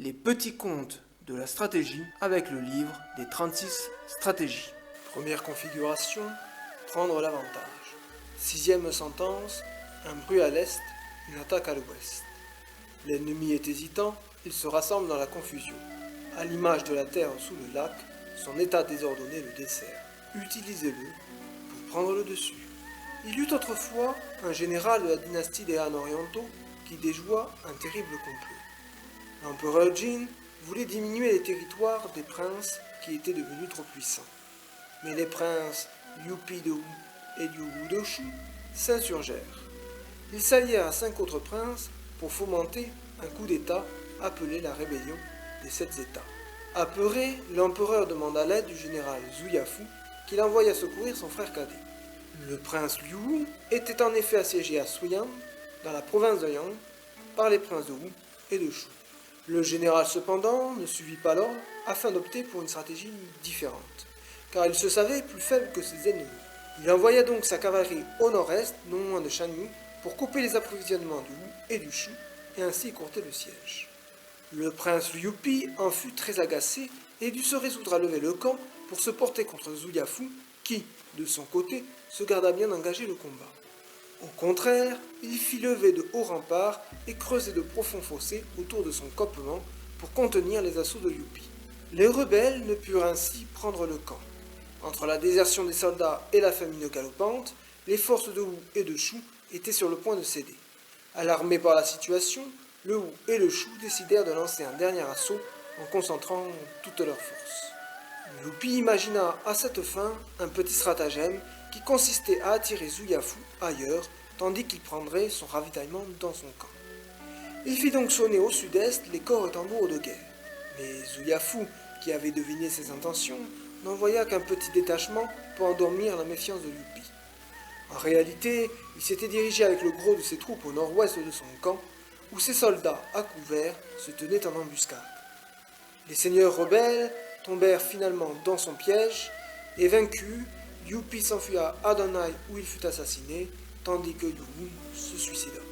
les petits contes de la stratégie avec le livre des 36 stratégies. Première configuration, prendre l'avantage. Sixième sentence, un bruit à l'est, une attaque à l'ouest. L'ennemi est hésitant, il se rassemble dans la confusion. À l'image de la terre sous le lac, son état désordonné le dessert. Utilisez-le pour prendre le dessus. Il y eut autrefois un général de la dynastie des Han orientaux qui déjoua un terrible complot. L'empereur Jin voulait diminuer les territoires des princes qui étaient devenus trop puissants. Mais les princes Liu Pi de Wu et Liu Wu de Shu s'insurgèrent. Ils s'allièrent à 5 autres princes pour fomenter un coup d'État appelé la rébellion des 7 États. Apeuré, l'empereur demanda l'aide du général Zhu Yafu qui l'envoya secourir son frère cadet. Le prince Liu Wu était en effet assiégé à Suiyang, dans la province de Yang, par les princes de Wu et de Shu. Le général cependant ne suivit pas l'ordre afin d'opter pour une stratégie différente, car il se savait plus faible que ses ennemis. Il envoya donc sa cavalerie au nord-est, non loin de Shanyu, pour couper les approvisionnements du Wu et du Shu, et ainsi écourter le siège. Le prince Liu Pi en fut très agacé et dut se résoudre à lever le camp pour se porter contre Zhu Yafu, qui, de son côté, se garda bien d'engager le combat. Au contraire, il fit lever de hauts remparts et creuser de profonds fossés autour de son campement pour contenir les assauts de Liu Pi. Les rebelles ne purent ainsi prendre le camp. Entre la désertion des soldats et la famine galopante, les forces de Wu et de Shu étaient sur le point de céder. Alarmés par la situation, le Wu et le Shu décidèrent de lancer un dernier assaut en concentrant toutes leurs forces. Liu Pi imagina à cette fin un petit stratagème qui consistait à attirer Zhu Yafu ailleurs, tandis qu'il prendrait son ravitaillement dans son camp. Il fit donc sonner au sud-est les corps et tambours de guerre. Mais Zhu Yafu, qui avait deviné ses intentions, n'envoya qu'un petit détachement pour endormir la méfiance de Liu Pi. En réalité, il s'était dirigé avec le gros de ses troupes au nord-ouest de son camp, où ses soldats, à couvert, se tenaient en embuscade. Les seigneurs rebelles tombèrent finalement dans son piège, et vaincus, Liu Pi s'enfuit à Adonai où il fut assassiné, tandis que Liu Wu se suicida.